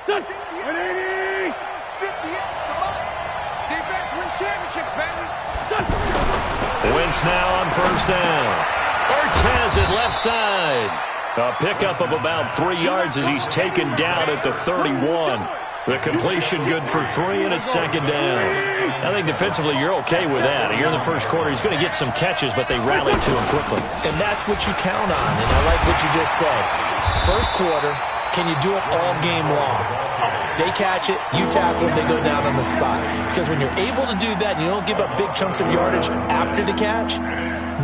180. 58. Defense wins championships, baby. Wentz now on first down. Ertz has it left side. A pickup of about 3 yards as he's taken down at the 31. The completion good for 3, and it's second down. I think defensively you're okay with that. Here in the first quarter, he's going to get some catches, but they rallied to him quickly. And that's what you count on, and I like what you just said. First quarter, can you do it all game long? They catch it, you tackle them, they go down on the spot. Because when you're able to do that, and you don't give up big chunks of yardage after the catch,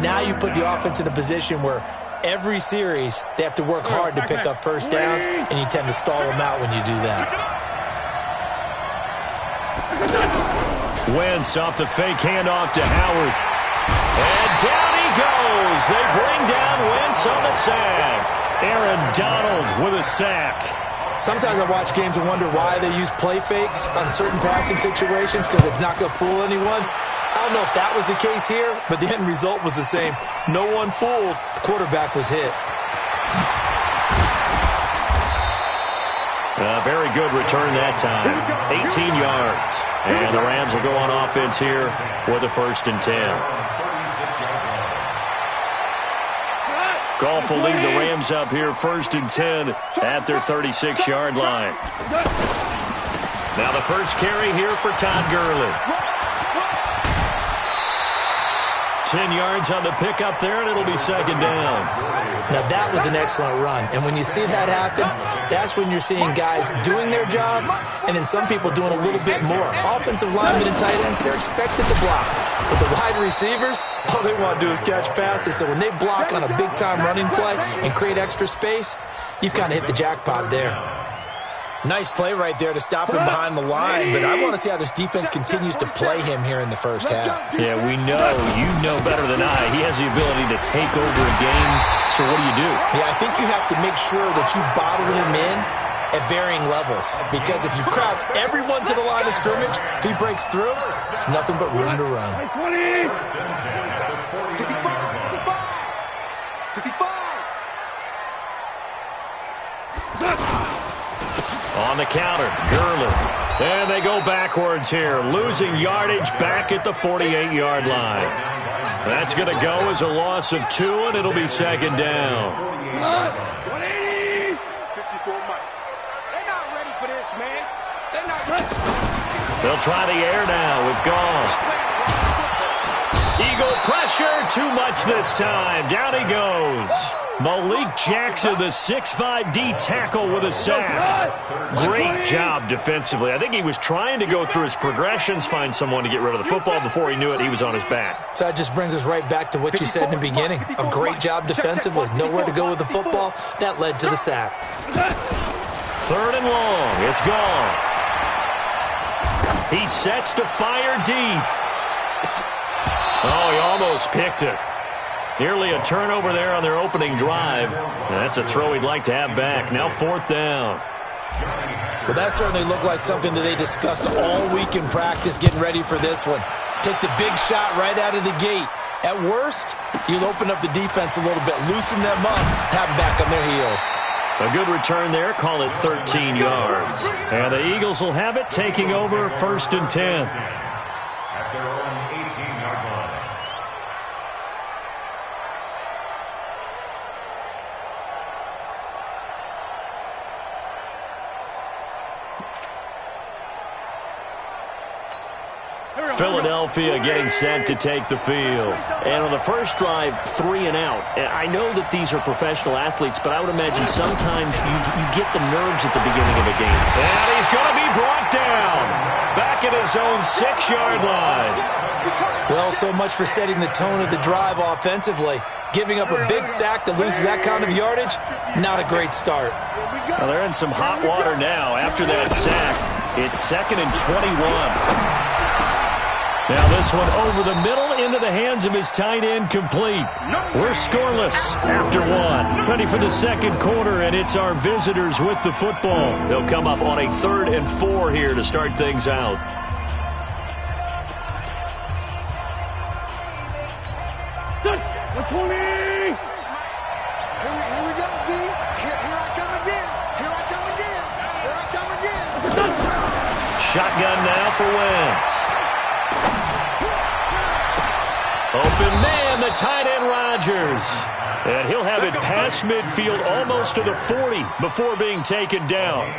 now you put the offense in a position where every series they have to work hard to pick up first downs, and you tend to stall them out when you do that. Wentz off the fake handoff to Howard. And down he goes. They bring down Wentz on the sack. Aaron Donald with a sack. Sometimes I watch games and wonder why they use play fakes on certain passing situations, because it's not going to fool anyone. I don't know if that was the case here, but the end result was the same. No one fooled. The quarterback was hit. A very good return that time. 18 yards. And the Rams will go on offense here with a 1st and 10. Goff will lead the Rams up here 1st and 10 at their 36-yard line. Now the first carry here for Todd Gurley. 10 yards on the pickup there, and it'll be second down. Now, that was an excellent run. And when you see that happen, that's when you're seeing guys doing their job and then some people doing a little bit more. Offensive linemen and tight ends, they're expected to block. But the wide receivers, all they want to do is catch passes. So when they block on a big-time running play and create extra space, you've kind of hit the jackpot there. Nice play right there to stop him behind the line, but I want to see how this defense continues to play him here in the first half. Yeah, we know. You know better than I. He has the ability to take over a game. So what do? Yeah, I think you have to make sure that you bottle him in at varying levels, because if you crowd everyone to the line of scrimmage, if he breaks through, there's nothing but room to run. 55. On the counter, Gurley. And they go backwards here, losing yardage back at the 48-yard line. That's going to go as a loss of 2, and it'll be second down. 180. 54 Mike. They're not ready for this, man. They're not ready. They'll try the air now with Goff. Eagle pressure, too much this time. Down he goes. Malik Jackson, the 6'5" D tackle with a sack. Great job defensively. I think he was trying to go through his progressions, find someone to get rid of the football. Before he knew it, he was on his back. So that just brings us right back to what you said in the beginning. A great job defensively. Nowhere to go with the football. That led to the sack. 3rd and long. It's Goff. He sets to fire deep. Oh, he almost picked it. Nearly a turnover there on their opening drive. That's a throw he'd like to have back. Now 4th down. Well, that certainly looked like something that they discussed all week in practice getting ready for this one. Take the big shot right out of the gate. At worst, you'll open up the defense a little bit, loosen them up, have them back on their heels. A good return there. Call it 13 yards. And the Eagles will have it, taking over 1st and 10. At their own 18-yard line. Philadelphia getting set to take the field. And on the first drive, 3 and out. And I know that these are professional athletes, but I would imagine sometimes you get the nerves at the beginning of a game. And he's going to be brought down. Back at his own 6-yard line. Well, so much for setting the tone of the drive offensively. Giving up a big sack that loses that kind of yardage, not a great start. Well, they're in some hot water now after that sack. It's 2nd and 21. Now this one over the middle into the hands of his tight end, complete. We're scoreless after 1. Ready for the second quarter, and it's our visitors with the football. They'll come up on a 3rd and 4 here to start things out. Good. 20. Here we go, D. Here I come again. Here I come again. Here I come again. Shotgun now for Wentz. Open man, the tight end Rodgers. And he'll have it past midfield almost to the 40 before being taken down.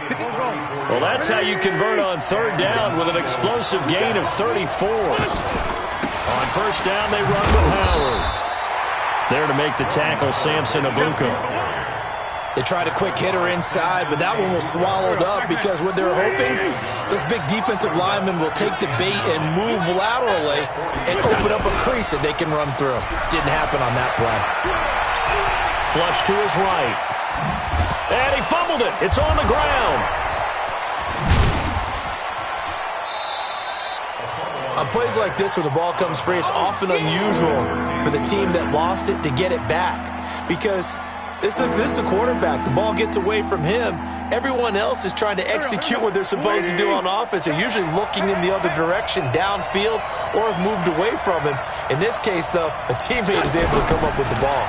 Well, that's how you convert on third down with an explosive gain of 34. On first down, they run with Howard. There to make the tackle, Samson Abuka. They tried a quick hitter inside, but that one was swallowed up because what they're hoping, this big defensive lineman will take the bait and move laterally and open up a crease that they can run through. Didn't happen on that play. Flush to his right. And he fumbled it. It's on the ground. On plays like this where the ball comes free, it's often unusual for the team that lost it to get it back because this is the quarterback. The ball gets away from him. Everyone else is trying to execute what they're supposed to do on offense. They're usually looking in the other direction, downfield, or have moved away from him. In this case, though, a teammate is able to come up with the ball.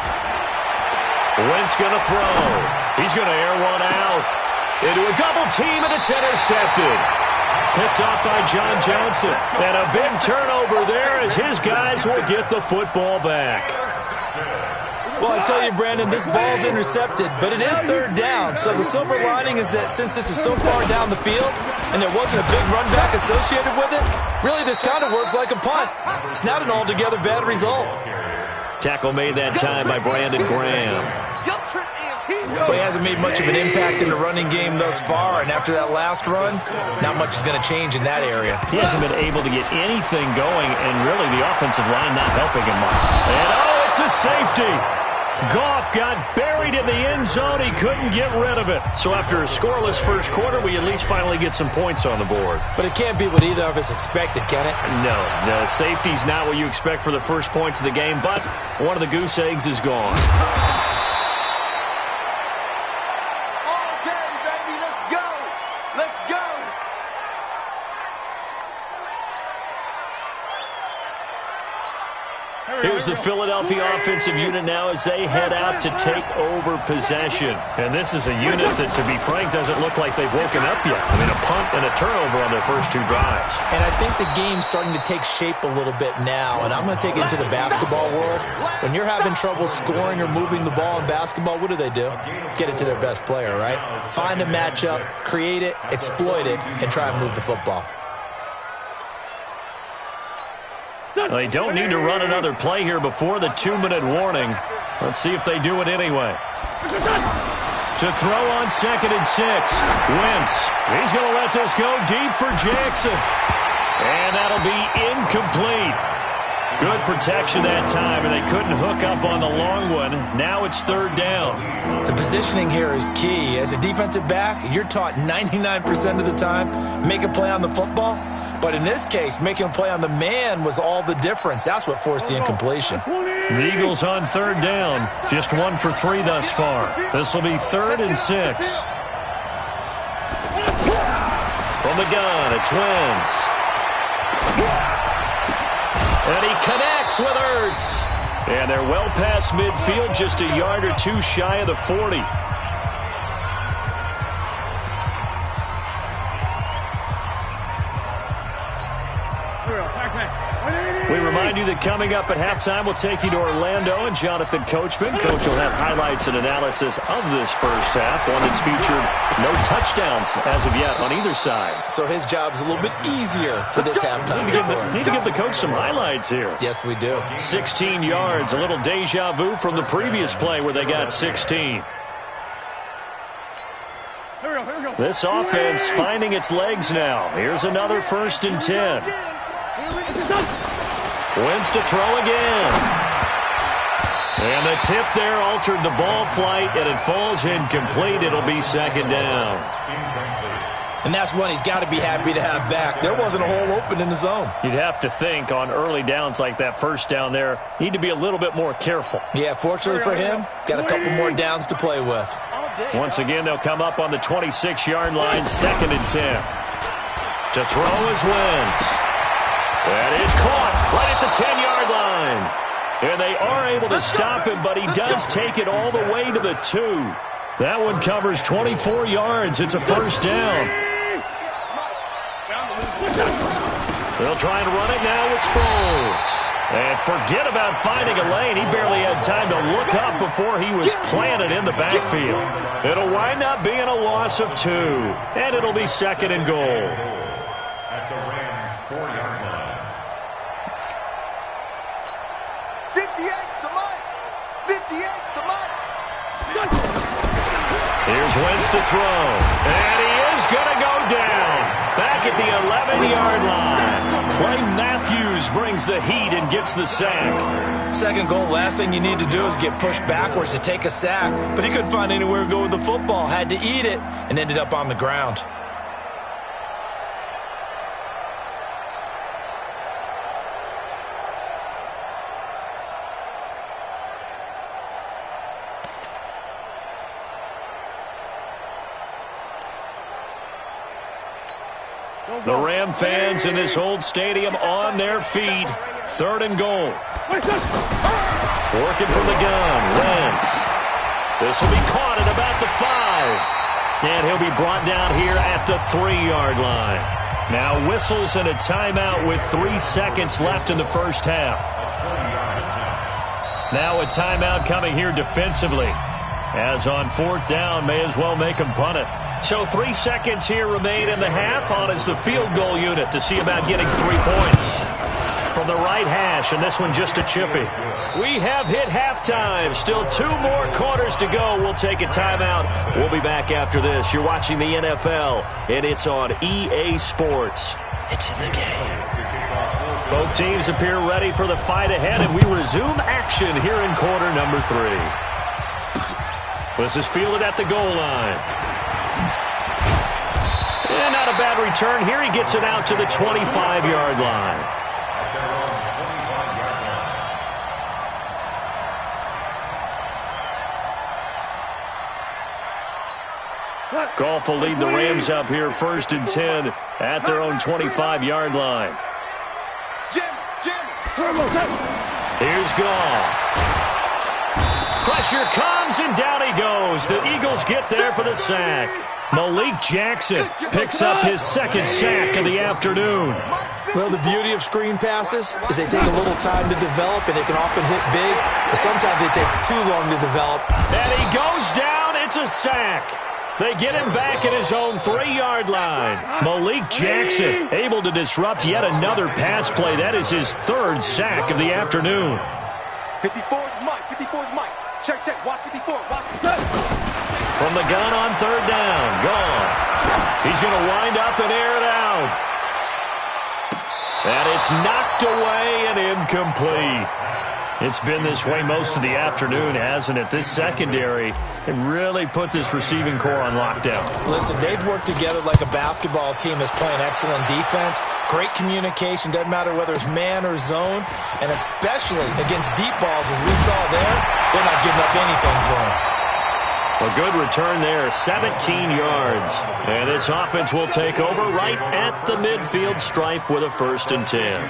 Wentz going to throw. He's going to air one out. Into a double team, and it's intercepted. Picked off by John Johnson. And a big turnover there as his guys will get the football back. Well, I tell you, Brandon, this ball's intercepted, but it is third down. So the silver lining is that since this is so far down the field and there wasn't a big run back associated with it, really this kind of works like a punt. It's not an altogether bad result. Tackle made that time by Brandon Graham. Well, he hasn't made much of an impact in the running game thus far, and after that last run, not much is going to change in that area. He hasn't been able to get anything going, and really the offensive line not helping him much. And oh, it's a safety. Goff got buried in the end zone. He couldn't get rid of it. So after a scoreless first quarter, we at least finally get some points on the board. But it can't be what either of us expected, can it? No, the safety's not what you expect for the first points of the game, but one of the goose eggs is gone. Here's the Philadelphia offensive unit now as they head out to take over possession. And this is a unit that, to be frank, doesn't look like they've woken up yet. I mean, a punt and a turnover on their first two drives. And I think the game's starting to take shape a little bit now. And I'm going to take it into the basketball world. When you're having trouble scoring or moving the ball in basketball, what do? Get it to their best player, right? Find a matchup, create it, exploit it, and try and move the football. They don't need to run another play here before the 2-minute warning. Let's see if they do it anyway. To throw on 2nd and 6. Wentz. He's going to let this go deep for Jackson. And that'll be incomplete. Good protection that time, and they couldn't hook up on the long one. Now it's third down. The positioning here is key. As a defensive back, you're taught 99% of the time, make a play on the football. But in this case, making a play on the man was all the difference. That's what forced the incompletion. The Eagles on third down. Just 1 for 3 thus far. This will be 3rd and 6. From the gun, it's Wentz. And he connects with Ertz. And they're well past midfield, just a yard or two shy of the 40. We remind you that coming up at halftime, we'll take you to Orlando and Jonathan Coachman. Coach will have highlights and analysis of this first half, one that's featured no touchdowns as of yet on either side. So his job's a little bit easier for this halftime. Need to give the coach some highlights here. Yes, we do. 16 yards, a little deja vu from the previous play where they got 16. This offense finding its legs now. Here's another 1st and 10. Wentz to throw again. And the tip there altered the ball flight, and it falls incomplete. It'll be 2nd down. And that's one he's got to be happy to have back. There wasn't a hole open in the zone. You'd have to think on early downs like that first down there, need to be a little bit more careful. Yeah, fortunately for him, got a couple more downs to play with. Once again, they'll come up on the 26-yard line, 2nd and 10. To throw is Wentz. That is caught right at the 10-yard line. And they are able to stop him, but he does take it all the way to the 2. That one covers 24 yards. It's a 1st down. They'll try and run it now with Sproles. And forget about finding a lane. He barely had time to look up before he was planted in the backfield. It'll wind up being a loss of 2. And it'll be 2nd and goal. At the Rams' 4-yard line. 58's the mic. 58's the mic. Here's Wentz to throw. And he is going to go down. Back at the 11-yard line. Clay Matthews brings the heat and gets the sack. 2nd goal, last thing you need to do is get pushed backwards to take a sack. But he couldn't find anywhere to go with the football. Had to eat it and ended up on the ground. The Ram fans in this old stadium on their feet. 3rd and goal. Working from the gun. Wentz. This will be caught at about the 5. And he'll be brought down here at the 3-yard line. Now whistles and a timeout with 3 seconds left in the first half. Now a timeout coming here defensively. As on 4th down, may as well make him punt it. So 3 seconds here remain in the half. On is the field goal unit to see about getting 3 points. From the right hash, and this one just a chippy. We have hit halftime. Still 2 more quarters to go. We'll take a timeout. We'll be back after this. You're watching the NFL, and it's on EA Sports. It's in the game. Both teams appear ready for the fight ahead, and we resume action here in quarter number 3. This is fielded at the goal line. And not a bad return here. He gets it out to the 25-yard line. Goff will lead the Rams up here 1st and 10 at their own 25-yard line. Here's Goff. Pressure comes, and down he goes. The Eagles get there for the sack. Malik Jackson picks up his 2nd sack of the afternoon. Well, the beauty of screen passes is they take a little time to develop, and they can often hit big, but sometimes they take too long to develop. And he goes down. It's a sack. They get him back at his own 3-yard line. Malik Jackson able to disrupt yet another pass play. That is his 3rd sack of the afternoon. 54's Mike. 54's Mike. Check, check. Watch 54. Watch 54. From the gun on 3rd down. Goff. He's going to wind up and air it out. And it's knocked away and incomplete. It's been this way most of the afternoon, hasn't it? This secondary, it really put this receiving core on lockdown. Listen, they've worked together like a basketball team that's playing excellent defense. Great communication, doesn't matter whether it's man or zone. And especially against deep balls, as we saw there, they're not giving up anything to them. A good return there, 17 yards. And this offense will take over right at the midfield stripe with a 1st and 10.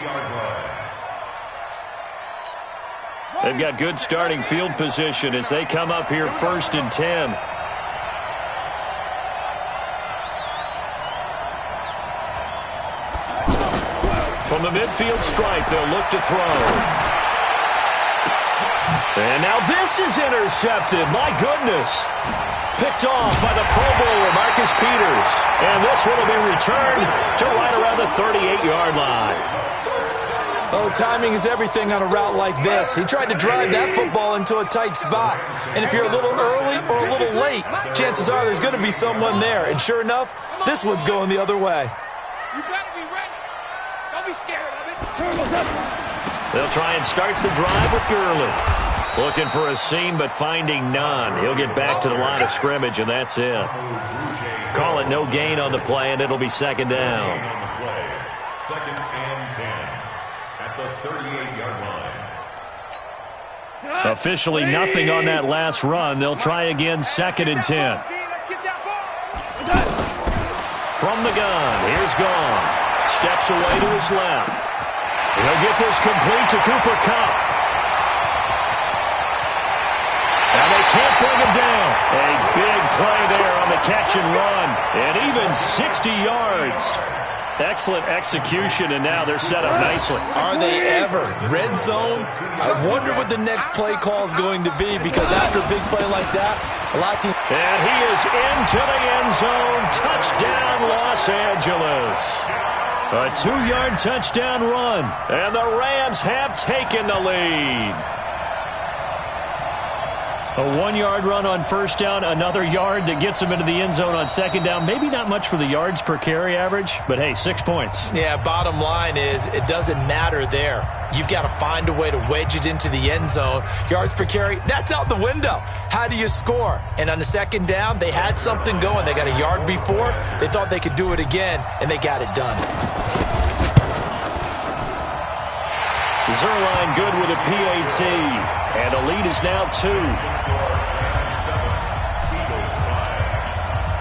They've got good starting field position as they come up here 1st and 10. From the midfield stripe, they'll look to throw. And now this is intercepted. My goodness. Picked off by the Pro Bowler, Marcus Peters. And this one will be returned to right around the 38-yard line. Oh, timing is everything on a route like this. He tried to drive that football into a tight spot. And if you're a little early or a little late, chances are there's going to be someone there. And sure enough, this one's going the other way. You better be ready. Don't be scared of it. They'll try and start the drive with Gurley. Looking for a seam, but finding none. He'll get back to the line of scrimmage, and that's it. Call it no gain on the play, and it'll be 2nd down. 2nd and 10 at the 38-yard line. Officially nothing on that last run. They'll try again 2nd and 10. From the gun, here's Goff. Steps away to his left. He'll get this complete to Cooper Kupp. Now they can't bring him down. A big play there on the catch and run. And even 60 yards. Excellent execution, and now they're set up nicely. Are they ever? Red zone? I wonder what the next play call is going to be, because after a big play like that, a lot of teams... And he is into the end zone. Touchdown, Los Angeles. A 2-yard touchdown run, and the Rams have taken the lead. A 1-yard run on first down, another yard that gets them into the end zone on second down. Maybe not much for the yards per carry average, but hey, 6 points. Yeah, bottom line is it doesn't matter there. You've got to find a way to wedge it into the end zone. Yards per carry, that's out the window. How do you score? And on the second down, they had something going. They got a yard before. They thought they could do it again, and they got it done. Zerline good with a PAT, and the lead is now 2.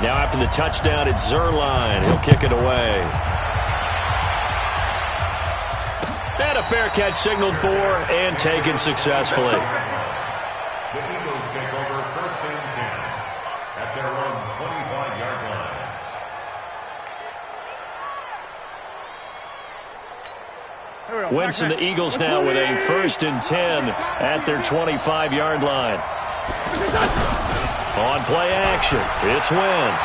Now after the touchdown, it's Zerline. He'll kick it away. And a fair catch signaled for and taken successfully. The Eagles take over 1st and 10 at their own 25-yard line. Wentz and the Eagles now with a 1st and 10 at their 25-yard line. On play action, it's Wentz.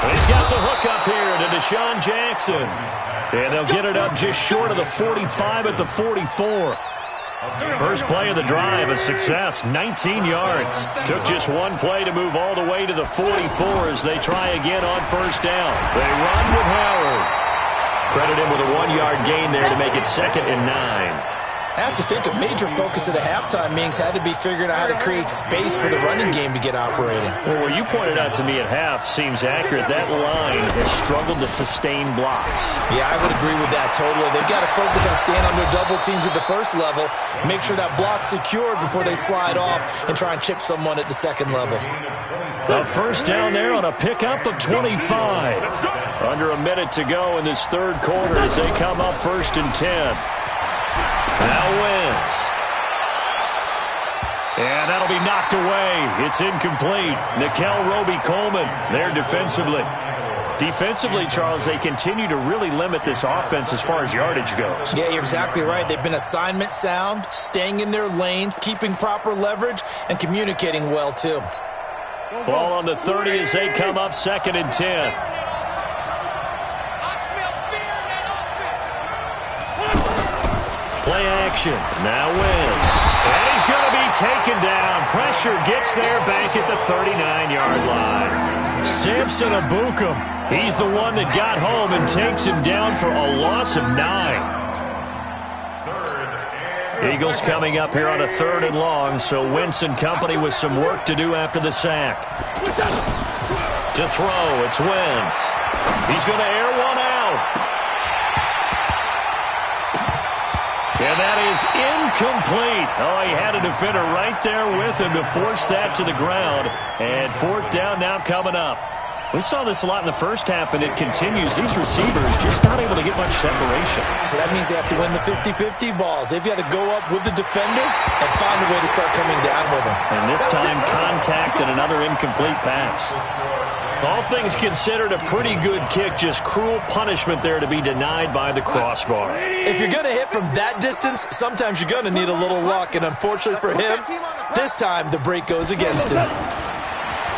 He's got the hook up here to Deshaun Jackson. And they'll get it up just short of the 45 at the 44. First play of the drive, a success, 19 yards. Took just one play to move all the way to the 44 as they try again on first down. They run with Howard. Credit him with a 1-yard gain there to make it 2nd and 9. I have to think a major focus at the halftime meetings had to be figuring out how to create space for the running game to get operating. Well, where you pointed out to me at half seems accurate. That line has struggled to sustain blocks. Yeah, I would agree with that totally. They've got to focus on staying under double teams at the first level, make sure that block's secured before they slide off and try and chip someone at the second level. A first down there on a pickup of 25. Under a minute to go in this third quarter as they come up 1st and 10. Now Wentz. And that'll be knocked away. It's incomplete. Nickel Roby-Coleman there defensively. Defensively, Charles, they continue to really limit this offense as far as yardage goes. Yeah, you're exactly right. They've been assignment sound, staying in their lanes, keeping proper leverage, and communicating well, too. Ball on the 30 as they come up 2nd and 10. Play action. Now Wentz. And he's going to be taken down. Pressure gets there back at the 39-yard line. Samson Abukum. He's the one that got home and takes him down for a loss of 9. Eagles coming up here on a 3rd and long, so Wentz and company with some work to do after the sack. To throw, it's Wentz. He's going to air one out. And that is incomplete. Oh, he had a defender right there with him to force that to the ground. And 4th down now coming up. We saw this a lot in the first half, and it continues. These receivers just not able to get much separation. So that means they have to win the 50-50 balls. They've got to go up with the defender and find a way to start coming down with him. And this time, contact and another incomplete pass. All things considered, a pretty good kick. Just cruel punishment there to be denied by the crossbar. If you're going to hit from that distance, sometimes you're going to need a little luck. And unfortunately for him, this time the break goes against him.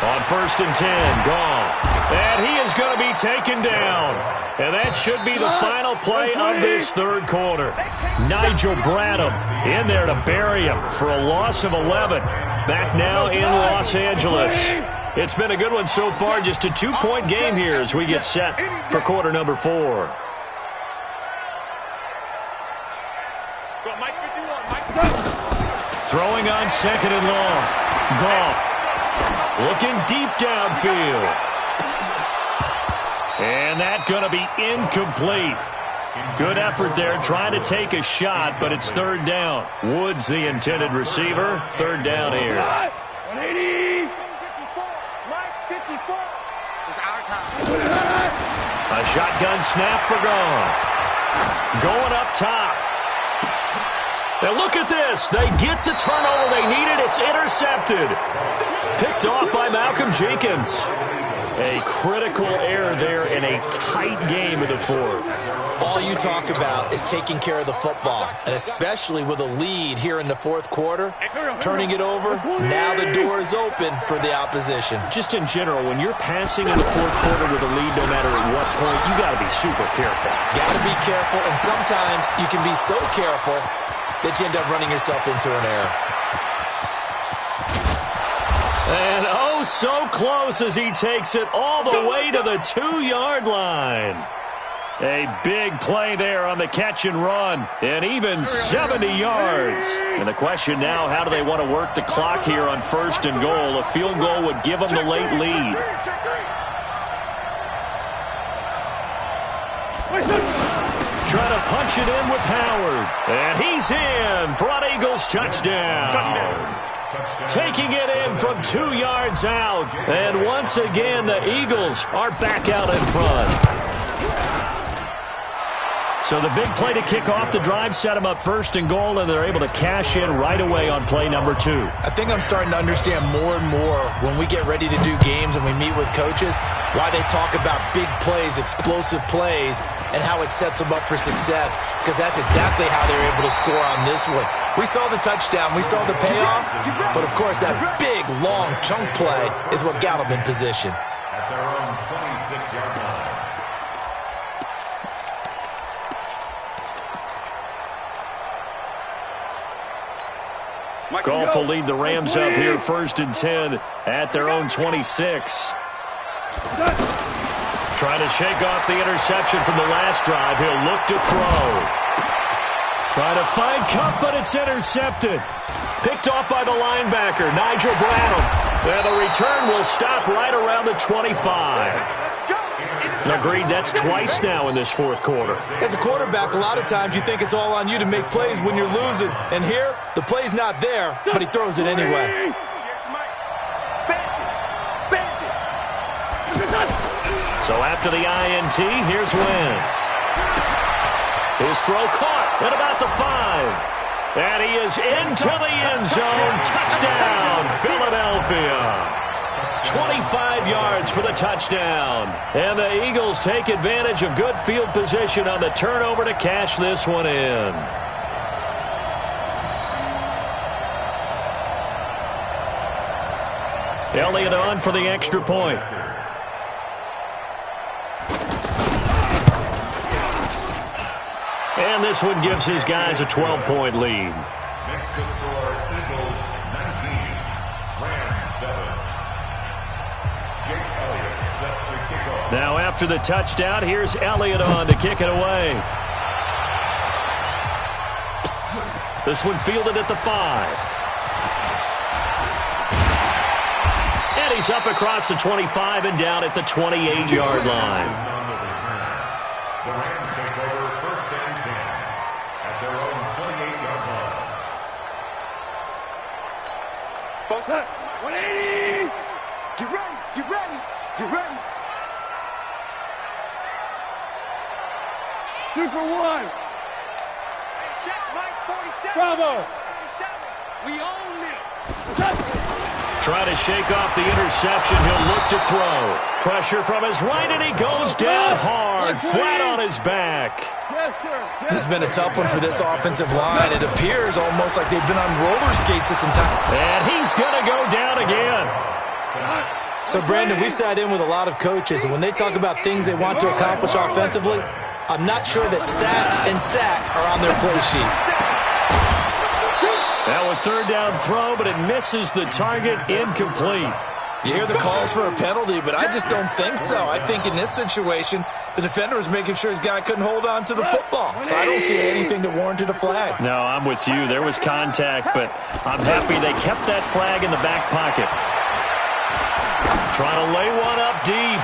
On 1st and 10, Goff. And he is going to be taken down. And that should be the final play of this third quarter. Nigel Bradham in there to bury him for a loss of 11. Back now in Los Angeles. It's been a good one so far. Just a 2-point game here as we get set for quarter number 4. Throwing on 2nd and long. Goff looking deep downfield. And that's going to be incomplete. Good effort there trying to take a shot, but it's 3rd down. Woods the intended receiver. 3rd down here. 180. 54. It's our time. A shotgun snap for Goff. Going up top. And look at this. They get the turnover they needed. It's intercepted. Picked off by Malcolm Jenkins. A critical error there in a tight game in the fourth. All you talk about is taking care of the football, and especially with a lead here in the fourth quarter, turning it over, now the door is open for the opposition. Just in general, when you're passing in the fourth quarter with a lead, no matter at what point, you got to be super careful. Got to be careful, and sometimes you can be so careful that you end up running yourself into an error. And oh, so close as he takes it all the way to the 2-yard line. A big play there on the catch and run, and even 70 yards. And the question now, how do they want to work the clock here on 1st and goal? A field goal would give them the late lead. Trying to punch it in with Howard. And he's in for an Eagles touchdown. Taking it in from 2 yards out. And once again, the Eagles are back out in front. So the big play to kick off the drive set them up 1st and goal, and they're able to cash in right away on play number 2. I think I'm starting to understand more and more when we get ready to do games and we meet with coaches why they talk about big plays, explosive plays, and how it sets them up for success, because that's exactly how they're able to score on this one. We saw the touchdown, we saw the payoff, but of course that big, long chunk play is what got them in position. At their own 26-yard line. Goff will lead the Rams up here 1st and 10 at their own 26. Trying to shake off the interception from the last drive. He'll look to throw. Trying to find Cup, but it's intercepted. Picked off by the linebacker, Nigel Bradham. And the return will stop right around the 25. Agreed, that's twice now in this fourth quarter. As a quarterback, a lot of times you think it's all on you to make plays when you're losing. And here, the play's not there, but he throws it anyway. So after the INT, here's Wentz. His throw caught at about the 5. And he is into the end zone. Touchdown, Philadelphia. 25 yards for the touchdown. And the Eagles take advantage of good field position on the turnover to cash this one in. Elliott on for the extra point. And this one gives his guys a 12-point lead. Next to score, Eagles 19, Rams 7. Jake Elliott set to kick off. Now after the touchdown, here's Elliott on to kick it away. This one fielded at the 5. And he's up across the 25 and down at the 28-yard line. The Rams take over 1st and 10 at their own 28-yard line. Both up. 180. Get ready. Get ready. Get ready. 2 for 1. Check Mike 47. Bravo. 47. We own it. Try to shake off the interception. He'll look to throw. Pressure from his right, and he goes down hard, flat on his back. This has been a tough one for this offensive line. It appears almost like they've been on roller skates this entire. And he's going to go down again. So, Brandon, we sat in with a lot of coaches, and when they talk about things they want to accomplish offensively, I'm not sure that sack and sack are on their play sheet. Now a 3rd down throw, but it misses the target, incomplete. You hear the calls for a penalty, but I just don't think so. I think in this situation, the defender was making sure his guy couldn't hold on to the football. So I don't see anything that warranted a flag. No, I'm with you. There was contact, but I'm happy they kept that flag in the back pocket. Trying to lay one up deep.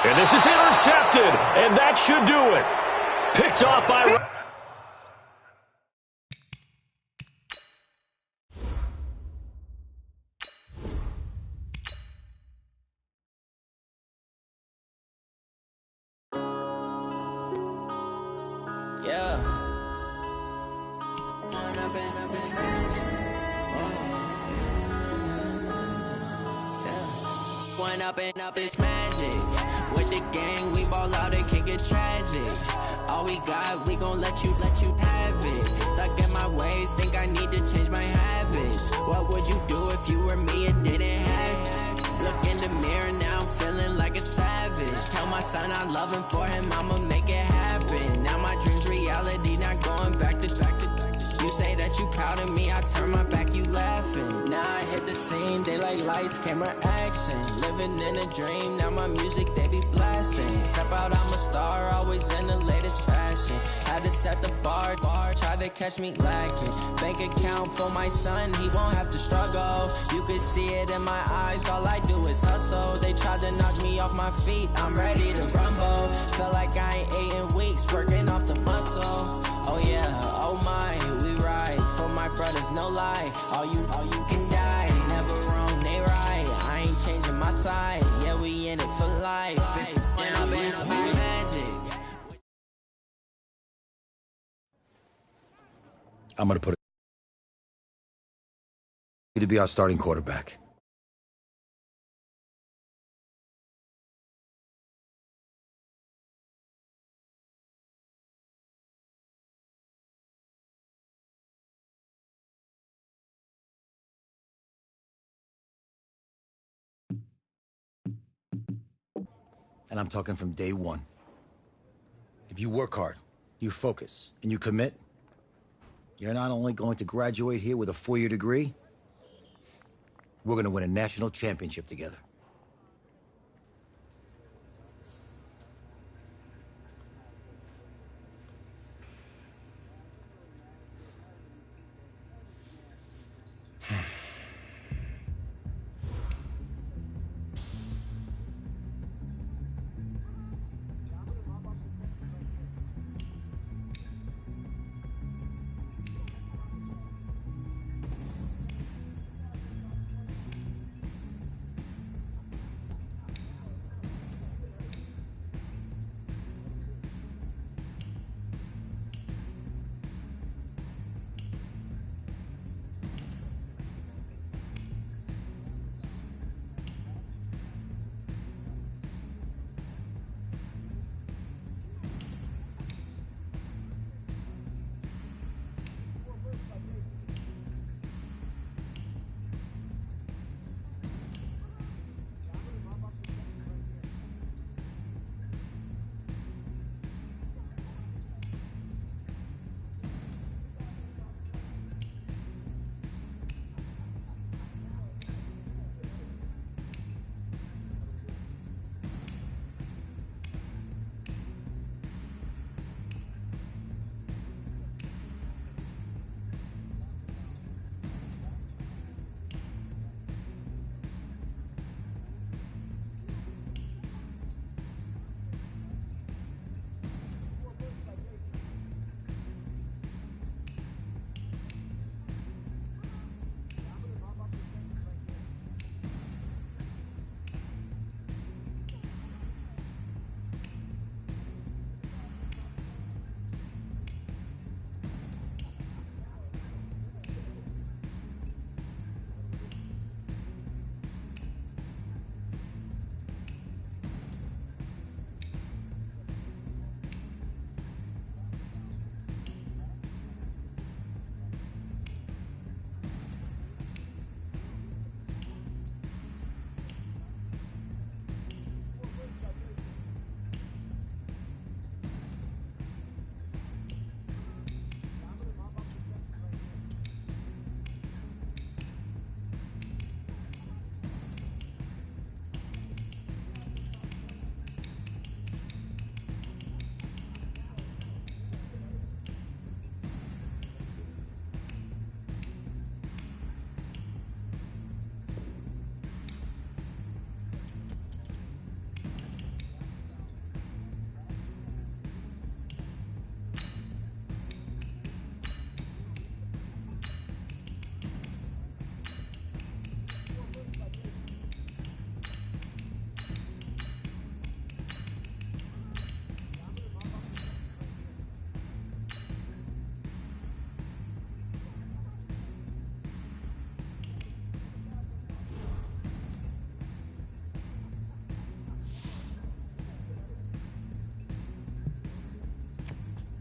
And this is intercepted, and that should do it. Picked off by... One up and up is magic. With the gang, we ball out and kick it tragic. All we got, we gon' let you have it. Stuck in my ways, think I need to change my habits. What would you do if you were me and didn't have it? Look in the mirror now, I'm feeling like a savage. Tell my son I love him, for him I'ma make it happen. Now my dream's reality, not going back to. You say that you proud of me, I turn my back, you laughing. Now I hit the scene, daylight lights, camera action. Living in a dream, now my music, they be blasting. Step out, I'm a star, always in the latest fashion. Had to set the bar, try to catch me lacking. Bank account for my son, he won't have to struggle. You could see it in my eyes, all I do is hustle. They tried to knock me off my feet, I'm ready to rumble. Felt like I ain't ate in weeks, working off the muscle. Oh yeah, oh my, we ride for my brothers, no lie. All you can die, never wrong, they right. I ain't changing my side, yeah, we in it for life. When I've been up, it's magic. I'm gonna put it to be our starting quarterback. And I'm talking from day one. If you work hard, you focus, and you commit, you're not only going to graduate here with a 4-year degree, we're going to win a national championship together.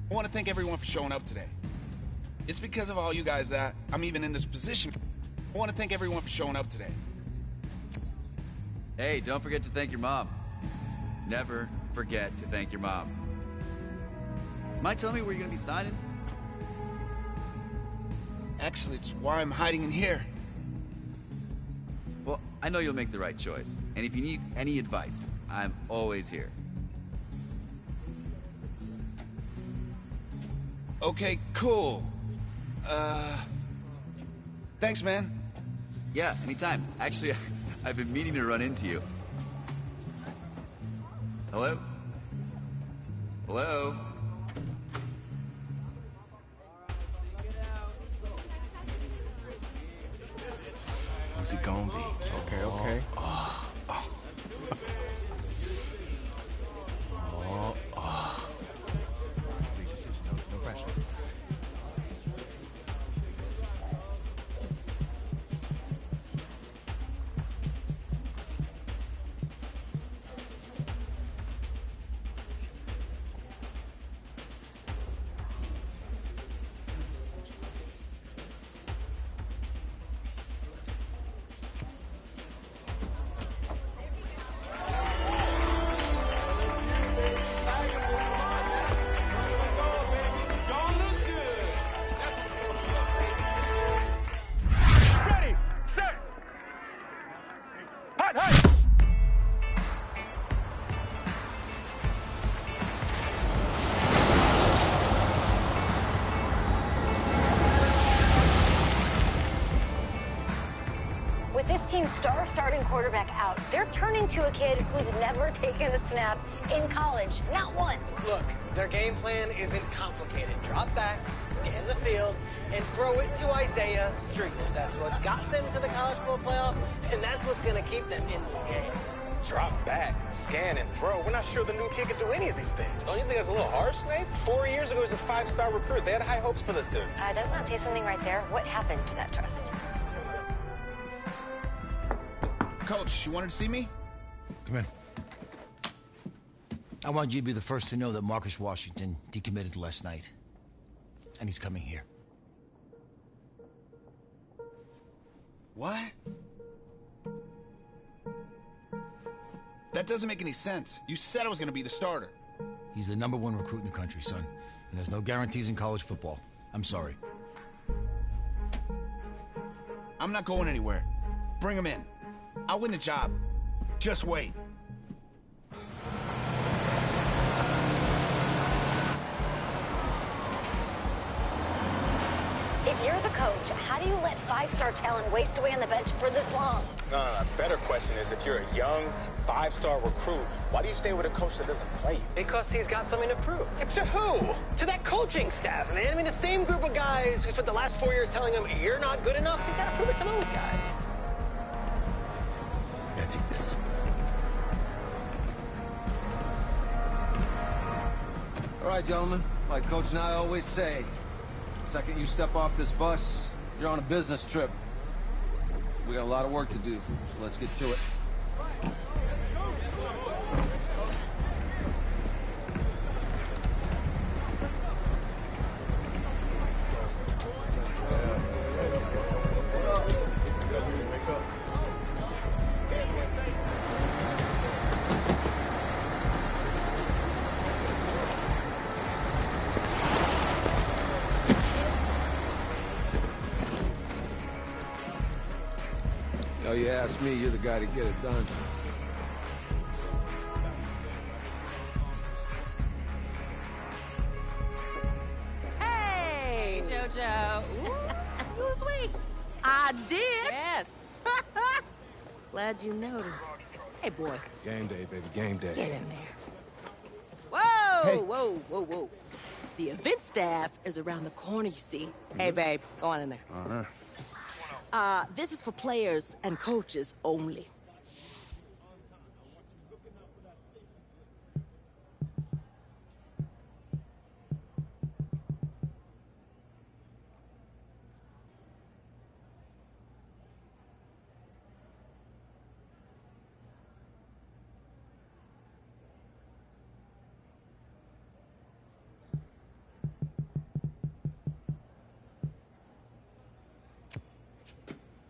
I want to thank everyone for showing up today. It's because of all you guys that I'm even in this position. I want to thank everyone for showing up today. Hey, don't forget to thank your mom. Never forget to thank your mom. Mind telling me where you're going to be signing? Actually, it's why I'm hiding in here. Well, I know you'll make the right choice. And if you need any advice, I'm always here. Okay, cool. Thanks, man. Yeah, anytime. Actually, I've been meaning to run into you. Hello? Hello? Who's it gonna be? Okay. Big decision, no pressure. Ready, set, hot. With this team's star starting quarterback out, they're turning to a kid who's never taken a snap in college. Not one. Look, their game plan isn't complicated. Drop back, scan the field, and throw it to Isaiah Street. That's what got them to the college football playoff, and that's what's going to keep them in this game. Drop back, scan, and throw. We're not sure the new kid can do any of these things. Don't you think that's a little harsh, Snape? 4 years ago, he was a 5-star recruit. They had high hopes for this dude. Does not say something right there. What happened to that trust? Coach, you wanted to see me? Come in. I want you to be the first to know that Marcus Washington decommitted last night. And he's coming here. What? That doesn't make any sense. You said I was going to be the starter. He's the #1 recruit in the country, son. And there's no guarantees in college football. I'm sorry. I'm not going anywhere. Bring him in. I'll win the job. Just wait. If you're the coach, how do you let 5-star talent waste away on the bench for this long? No. Better question is, if you're a young 5-star recruit, why do you stay with a coach that doesn't play you? Because he's got something to prove. To who? To that coaching staff, man. I mean, the same group of guys who spent the last 4 years telling him, you're not good enough, he's got to prove it to those guys. Yeah, take this. All right, gentlemen. Like Coach and I always say, the second you step off this bus, you're on a business trip. We got a lot of work to do, so let's get to it. Oh, you ask me, you're the guy to get it done. Hey, JoJo. Who's we? I did. Yes. Glad you noticed. Hey, boy. Game day, baby, game day. Get in there. Whoa, Hey. whoa. The event staff is around the corner, you see. Hey, babe, go on in there. Uh-huh. This is for players and coaches only.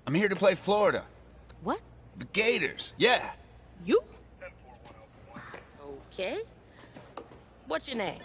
I'm here to play Florida. What? The Gators, yeah. You? Okay. What's your name?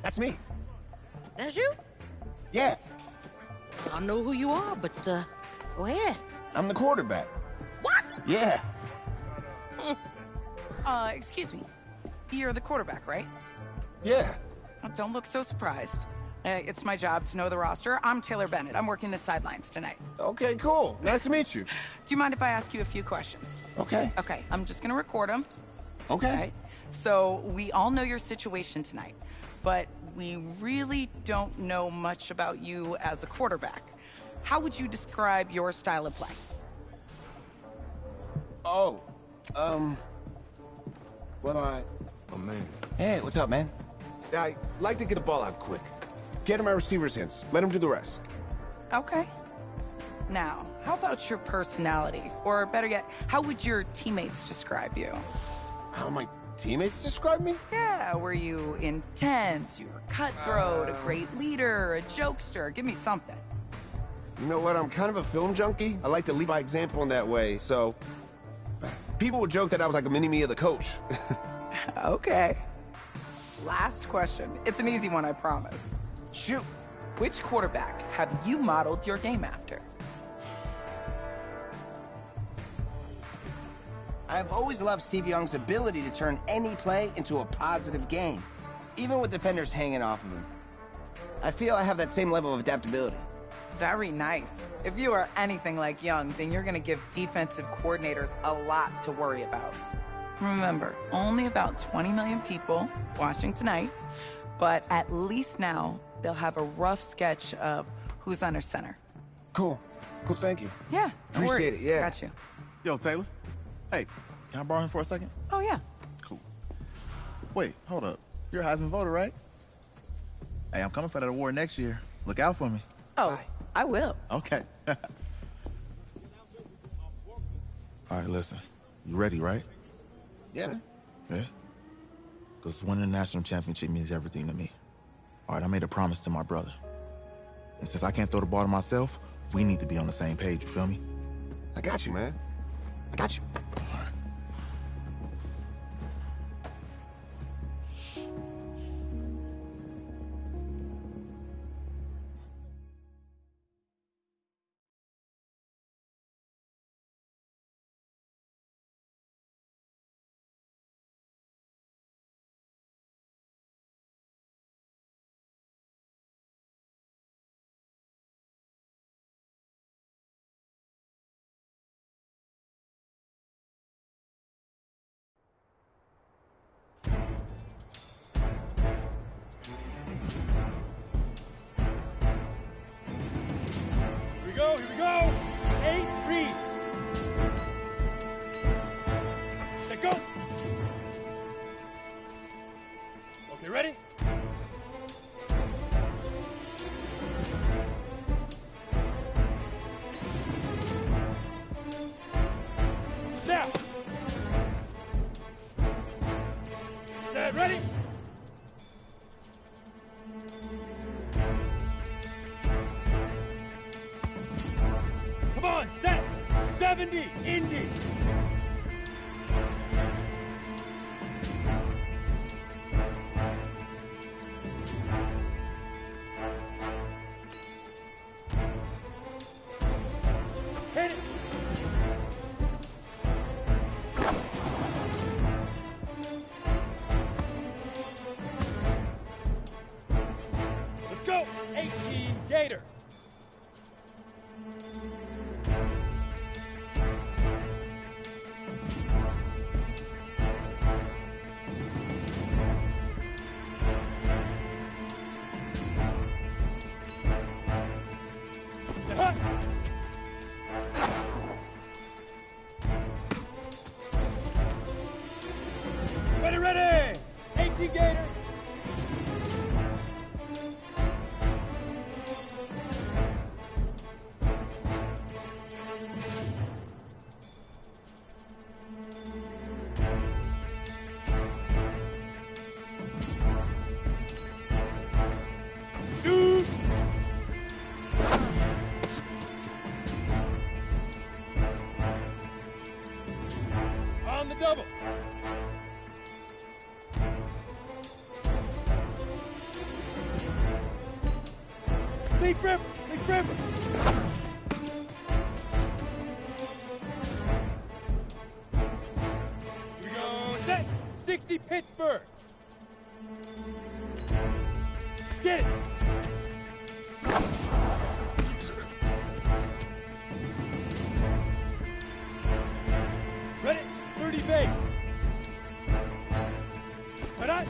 That's me. That's you? Yeah. I don't know who you are, but, go ahead. I'm the quarterback. What? Yeah. Excuse me. You're the quarterback, right? Yeah. Oh, don't look so surprised. It's my job to know the roster. I'm Taylor Bennett. I'm working the sidelines tonight. Okay, cool. Nice to meet you. Do you mind if I ask you a few questions? Okay. Okay, I'm just gonna record them. Okay. Right? So, we all know your situation tonight, but we really don't know much about you as a quarterback. How would you describe your style of play? Oh, Oh, man. Hey, what's up, man? I like to get the ball out quick. Get him my receiver's hands. Let him do the rest. Okay. Now, how about your personality? Or better yet, how would your teammates describe you? How my teammates describe me? Yeah, were you intense? You were cutthroat, a great leader, a jokester? Give me something. You know what? I'm kind of a film junkie. I like to lead by example in that way, so... People would joke that I was like a mini-me of the coach. Okay. Last question. It's an easy one, I promise. Shoot. Which quarterback have you modeled your game after? I've always loved Steve Young's ability to turn any play into a positive game, even with defenders hanging off of him. I feel I have that same level of adaptability. Very nice. If you are anything like Young, then you're going to give defensive coordinators a lot to worry about. Remember, only about 20 million people watching tonight, but at least now they'll have a rough sketch of who's under center. Cool. Cool, thank you. Yeah, no Appreciate worries. it, yeah. Got you. Yo, Taylor. Hey, can I borrow him for a second? Oh, yeah. Cool. Wait, hold up. You're a Heisman voter, right? Hey, I'm coming for that award next year. Look out for me. Oh, I will. Okay. All right, listen. You ready, right? Yeah. Yeah? Because winning the national championship means everything to me. All right, I made a promise to my brother. And since I can't throw the ball to myself, we need to be on the same page, you feel me? I got you, man. I got you. All right. go, here we go. 8-3. Set, go. Okay, ready? Now. Set, ready? Come on, set. 70, Indy. Hit it. Let's go. 18, Gator. Ready, ready! 18 Gator! Shoot! On the double. Leaf River! Leaf River! Here we go. Set! 60 Pittsburgh! Get it! Ready? 30 base. Right on.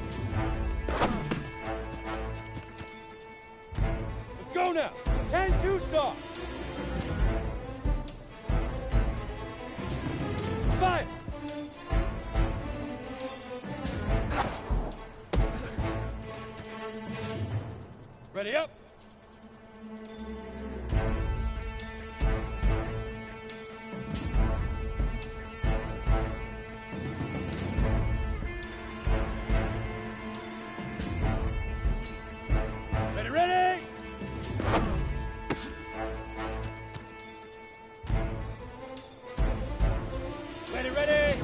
Let's go now. 10-2 soft. 5. Ready up. Ready, ready. Ready, ready.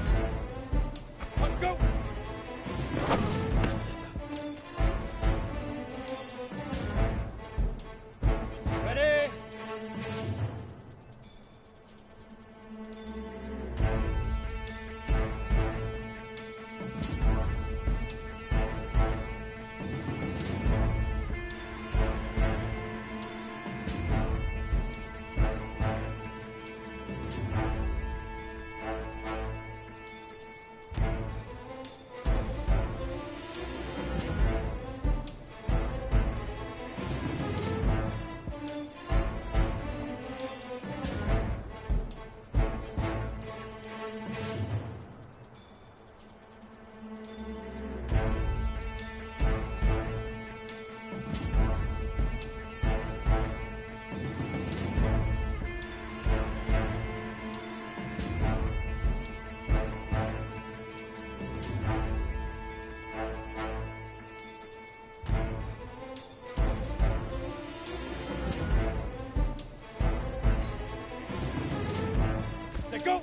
Up, go. Ready. Set, go.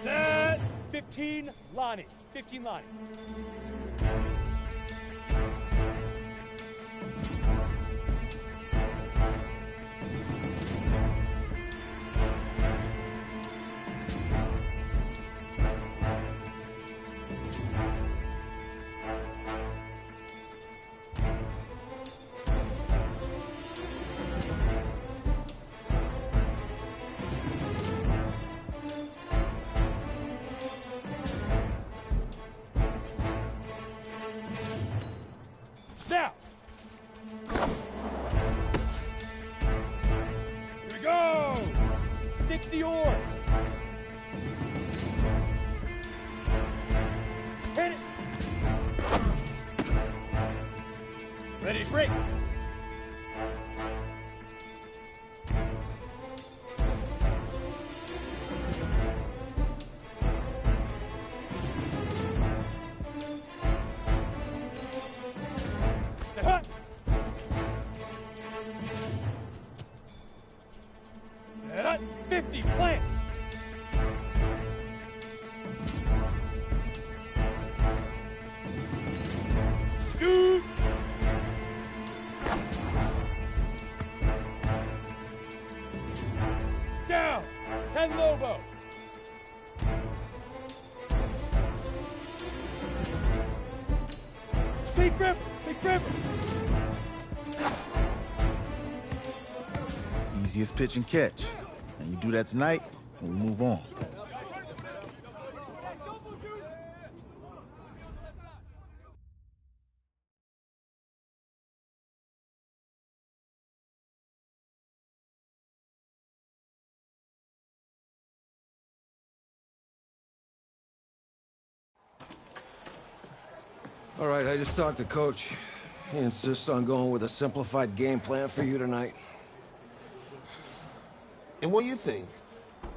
Set. 15 Lonnie. 15 Lonnie. break. Set up. 50, plant. Shoot. Down. 10 Lobo. Big River. Big River. Easiest pitch and catch. And you do that tonight, and we move on. All right, I just talked to Coach. He insists on going with a simplified game plan for you tonight. And what do you think?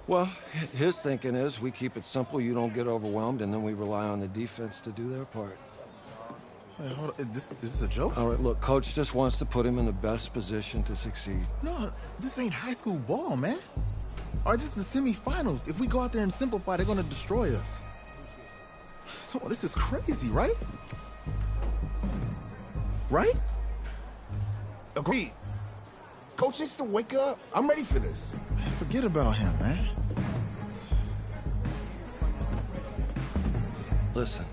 Well, his thinking is we keep it simple, you don't get overwhelmed, and then we rely on the defense to do their part. Wait, hold on. This is a joke? All right, look, Coach just wants to put him in the best position to succeed. No, this ain't high school ball, man. All right, this is the semifinals. If we go out there and simplify, they're going to destroy us. Come on, this is crazy, right? Right? Agreed. Coach needs to wake up. I'm ready for this. Man, forget about him, man. Listen,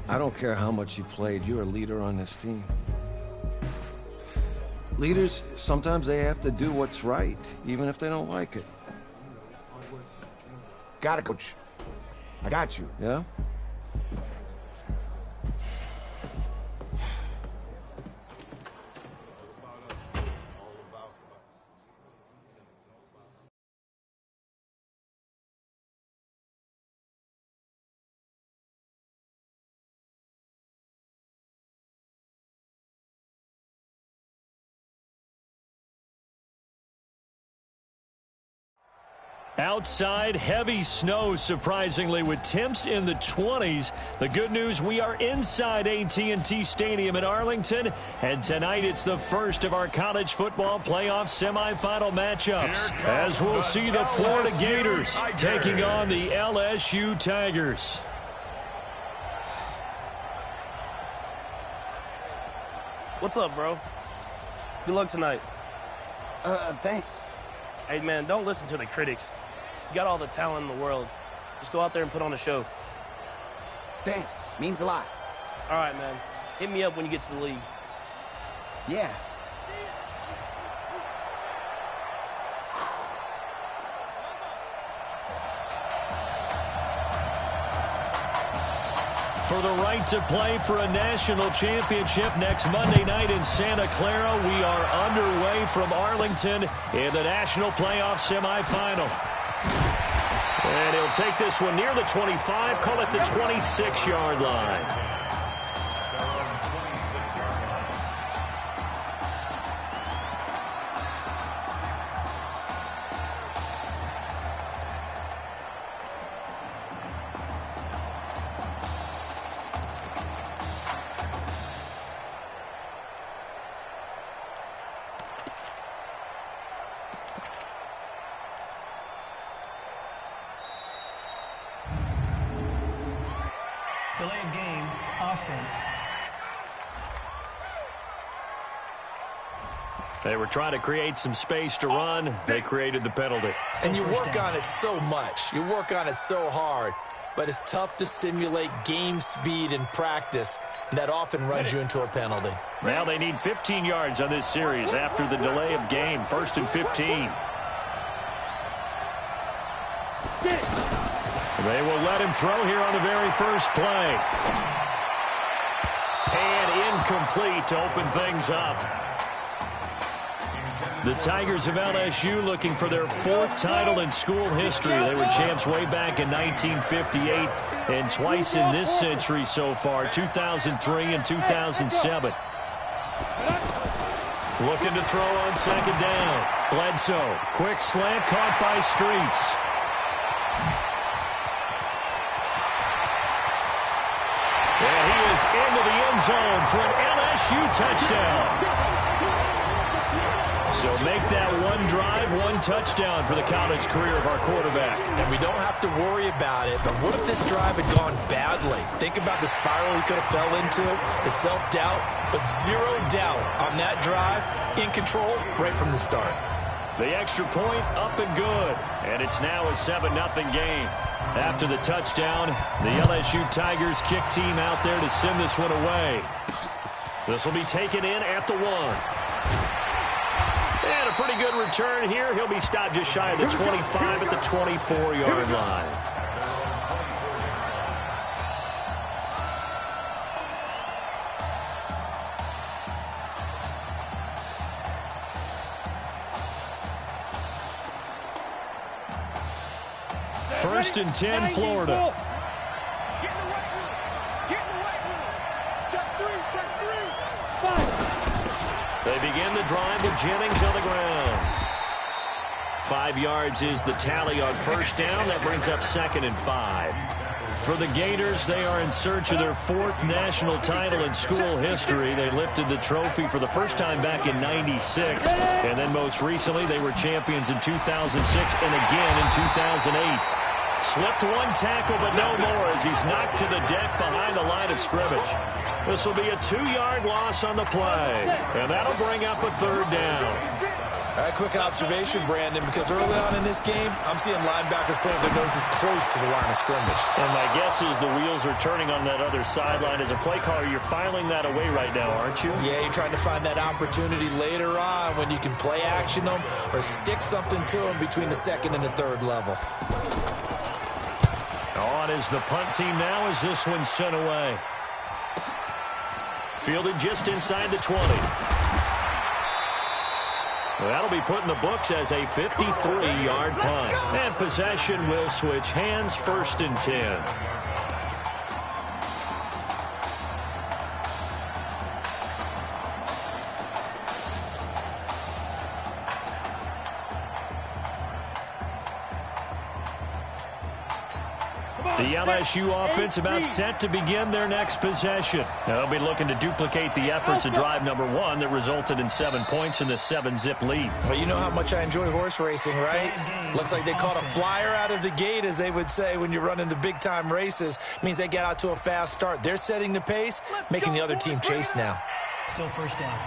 I don't care how much you played. You're a leader on this team. Leaders, sometimes they have to do what's right, even if they don't like it. Got it, Coach. I got you. Yeah? Outside, heavy snow, surprisingly, with temps in the 20s. The good news, we are inside AT&T Stadium in Arlington, and tonight it's the first of our college football playoff semifinal matchups, as we'll see the Florida Gators taking on the LSU Tigers. What's up, bro? Good luck tonight. Thanks. Hey, man, don't listen to the critics. You got all the talent in the world. Just go out there and put on a show. Thanks. Means a lot. All right, man. Hit me up when you get to the league. Yeah. For the right to play for a national championship next Monday night in Santa Clara, we are underway from Arlington in the national playoff semifinal. And he'll take this one near the 25, call it the 26-yard line. Delay of game, offense. They were trying to create some space to run. They created the penalty. And you work on it so much. You work on it so hard. But it's tough to simulate game speed in practice. That often runs you into a penalty. Now they need 15 yards on this series after the delay of game. 1st and 15. They will let him throw here on the very first play. And incomplete to open things up. The Tigers of LSU looking for their 4th title in school history. They were champs way back in 1958 and twice in this century so far, 2003 and 2007. Looking to throw on second down. Bledsoe, quick slant caught by Streets. And he is into the end zone for an LSU touchdown. So make that one drive, one touchdown for the college career of our quarterback. And we don't have to worry about it, but what if this drive had gone badly? Think about the spiral he could have fell into, the self-doubt, but zero doubt on that drive, in control right from the start. The extra point up and good, and it's now a 7-0 game. After the touchdown, the LSU Tigers kick team out there to send this one away. This will be taken in at the 1. And a pretty good return here. He'll be stopped just shy of the 25 at the 24-yard line. First and 10, Florida. Get in the right room. Get in the right room. Check three. 5. They begin the drive with Jennings on the ground. 5 yards is the tally on first down. That brings up 2nd and 5. For the Gators, they are in search of their 4th national title in school history. They lifted the trophy for the first time back in '96. And then most recently, they were champions in 2006 and again in 2008. Slipped one tackle, but no more as he's knocked to the deck behind the line of scrimmage. This will be a 2-yard loss on the play, and that'll bring up a 3rd down. A quick observation, Brandon, because early on in this game, I'm seeing linebackers putting their noses close to the line of scrimmage. And my guess is the wheels are turning on that other sideline. As a play caller, you're filing that away right now, aren't you? Yeah, you're trying to find that opportunity later on when you can play action them or stick something to them between the 2nd and the 3rd level. On is the punt team now as this one's sent away. Fielded just inside the 20. Well, that'll be put in the books as a 53-yard punt. And possession will switch hands, 1st and 10. The LSU offense about set to begin their next possession. Now, they'll be looking to duplicate the efforts of drive number 1 that resulted in 7 points in the 7-zip lead. Well, you know how much I enjoy horse racing, right? Looks like they caught a flyer out of the gate, as they would say when you're running the big-time races. Means they get out to a fast start. They're setting the pace, making the other team chase now. Still first down.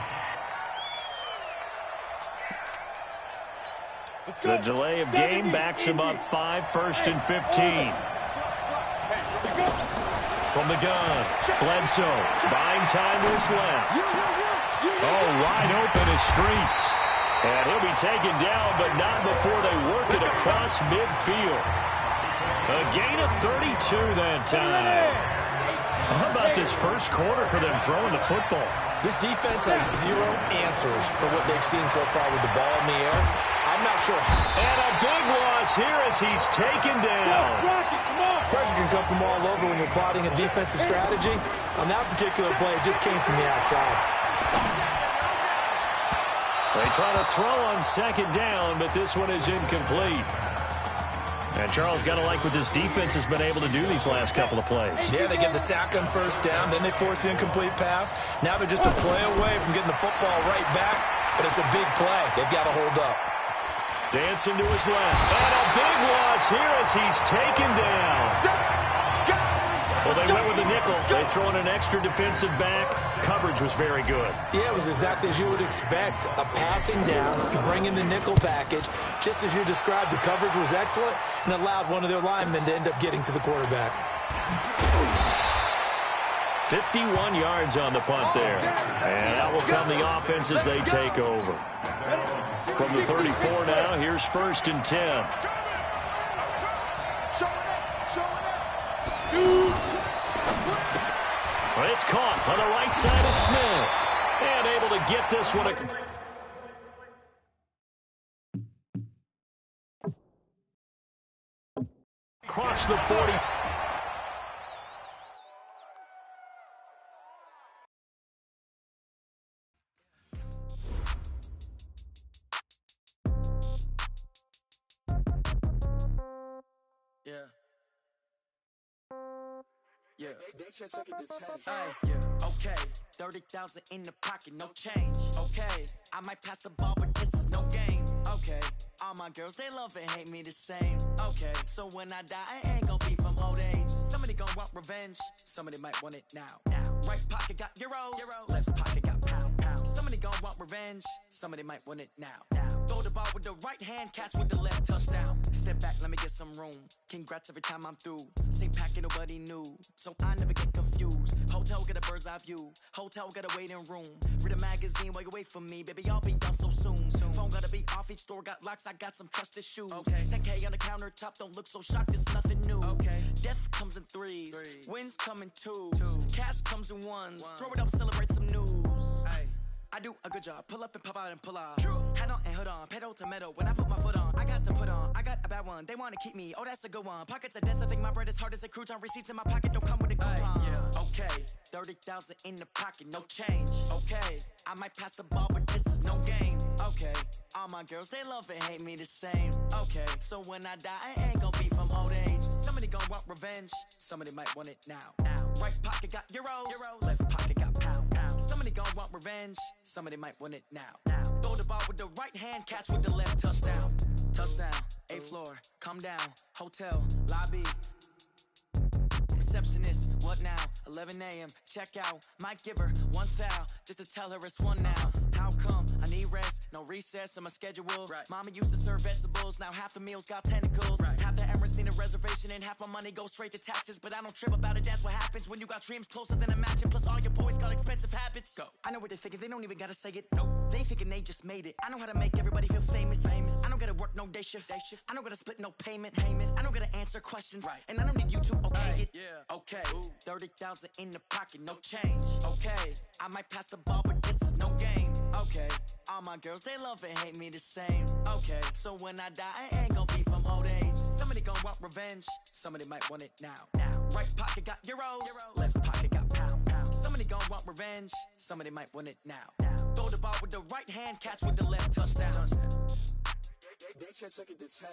The delay of game backs him up 5, 1st and 15. From the gun, Bledsoe, buying time to his left. Oh, wide open is Streets. And he'll be taken down, but not before they work it across midfield. A gain of 32 that time. How about this first quarter for them throwing the football? This defense has 0 answers for what they've seen so far with the ball in the air. I'm not sure. And a big loss here as he's taken down. Pressure can come from all over when you're plotting a defensive strategy. On that particular play, it just came from the outside. They try to throw on second down, but this one is incomplete. And Charles, got to like what this defense has been able to do these last couple of plays. Yeah, they get the sack on first down, then they force the incomplete pass. Now they're just a play away from getting the football right back, but it's a big play. They've got to hold up. Dancing to his left. And a big loss here as he's taken down. Well, they went with the nickel. They throw in an extra defensive back. Coverage was very good. Yeah, it was exactly as you would expect. A passing down, you bring in the nickel package. Just as you described, the coverage was excellent and allowed one of their linemen to end up getting to the quarterback. 51 yards on the punt there. And out will come the offense as they take over. From the 34 now, here's 1st and 10. Well, it's caught on the right side of Smith. And able to get this one. Across the 40. Yeah. Hey, yeah. Okay, 30,000 in the pocket, no change. Okay, I might pass the ball, but this is no game. Okay, all my girls, they love and hate me the same. Okay, so when I die, I ain't gon' be from old age. Somebody gon' want revenge, somebody might want it now. Right pocket got euros, left pocket got pound. Somebody gon' want revenge, somebody might want it now. Throw the ball with the right hand, catch with the left, touchdown. Step back, let me get some room. Congrats every time I'm through. Same packet, nobody knew, so I never get confused. Hotel get a bird's eye view, hotel got a waiting room. Read a magazine while you wait for me, baby, I'll be done so soon. Phone gotta be off, each store got locks, I got some trusted shoes. 10K on the countertop, don't look so shocked, it's nothing new. Death comes in threes, wins come in twos, cash comes in ones. Throw it up, celebrate some news. I do a good job, pull up and pop out and pull out. Hat on and hood on, pedal to metal. When I put my foot on, I got to put on. I got a bad one, they wanna keep me, oh that's a good one. Pockets are dense, I think my bread is hard as a crouton. Receipts in my pocket don't come with a coupon. Okay, 30,000 in the pocket, no change. Okay, I might pass the ball, but this is no game. Okay, all my girls, they love and hate me the same. Okay, so when I die, I ain't gon' be from old age. Somebody gon' want revenge, somebody might want it now. Right pocket got euros, left pocket got pound. Somebody gon' want revenge, somebody might want it now. Throw the ball with the right hand, catch with the left, touchdown. Touchdown, 8th floor, come down, hotel, lobby. Receptionist, what now? 11 a.m., check out. Might give her one foul, just to tell her it's one now. How come? I need rest, no recess on my schedule. Mama used to serve vegetables, now half the meals got tentacles. Half the Emirates need a reservation and half my money goes straight to taxes. But I don't trip about it, that's what happens when you got dreams closer than a match. And plus all your boys got expensive habits. Go. I know what they're thinking, they don't even gotta say it. Nope. They thinking they just made it. I know how to make everybody feel famous. I don't gotta work no day shift. I don't gotta split no payment. I don't gotta answer questions. And I don't need you to okay it. Okay, 30,000 in the pocket, no change. Okay, I might pass the ball, but this is no game. Okay, all my girls, they love and hate me the same. Okay, so when I die, I ain't gon' be from old age. Somebody gon' want revenge, somebody might want it now. Right pocket got euros, left pocket got pound. Somebody gon' want revenge, somebody might want it now. Throw the ball with the right hand, catch with the left, touchdown. They check it to 10.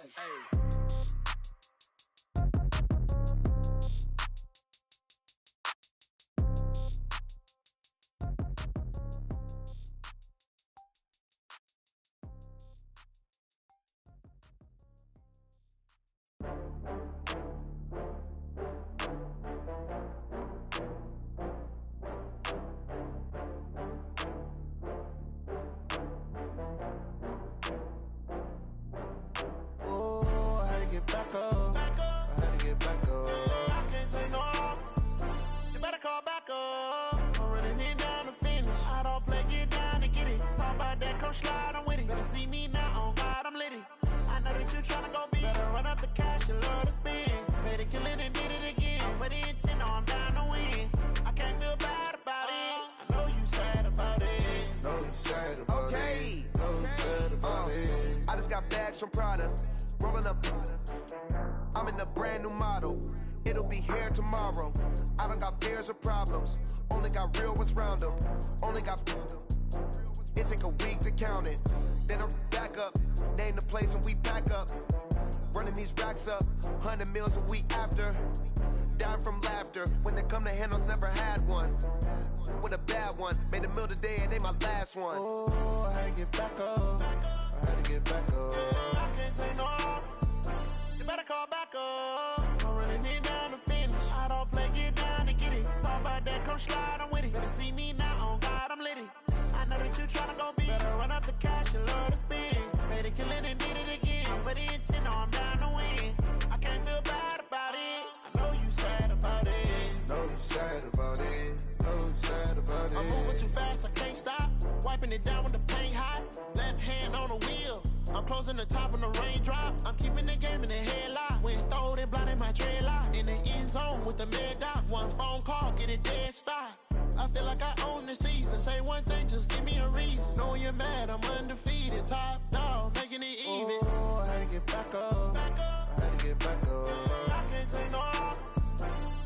From Prada, rolling up. I'm in a brand new model. It'll be here tomorrow. I don't got fears or problems. Only got real ones round them. Only got. It take a week to count it. Then I'm back up. Name the place and we back up. Running these racks up. 100 meals a week after. Dying from laughter. When they come to handles, never had one. With a bad one. Made a meal today and they my last one. Oh, I had to get back up. I had to get back up. I can't take no loss. You better call back up. I'm running it down to finish. I don't play, get down to get it. Talk about that, come slide, I'm with it. Better see me now, on God, I'm lit it. I know that you tryna go big. Better run up the cash and love to spend. Made it, kill it, and did it again. But the intent, no, I'm down to win. I can't feel bad about it. I know you sad about it. Know you sad about it. Know you sad about it. I'm moving too fast, I can't stop. Wiping it down with the paint hot. Left hand on the wheel. I'm closing the top when the raindrop. I'm keeping the game in the headlock. When throwed and blinded my dreadlock. In the end zone with the mid dot. One phone call, get it dead stop. I feel like I own the season. Say one thing, just give me a reason. Knowing you're mad, I'm undefeated. Top dog, making it even. Oh, I had to get back up. I had to get back up. I can't take no loss.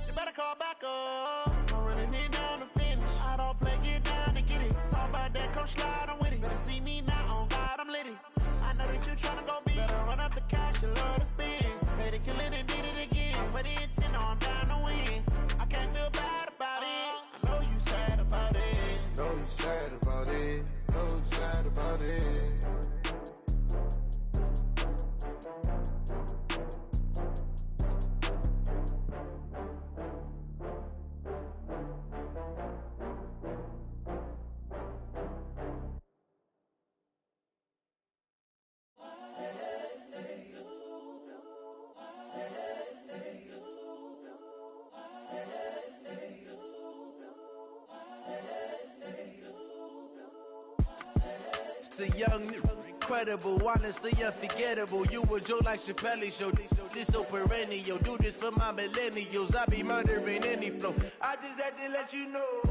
You better call back up. I'm running it down to finish. I don't play, get down to get it. Talk about that, come slide, I'm with it. Better see me now, on God, I'm lit it. I know that you tryna go big. Better run up the cash and love to spend. Made it, kill it, and did it again. But the intent, no, I'm down to win. I can't can't feel bad about it. I know you sad about it. Know you sad about it. Know you sad about it. The young, incredible, honestly unforgettable. You a Joe like Chappelle show. This so perennial. Do this for my millennials. I be murdering any flow. I just had to let you know.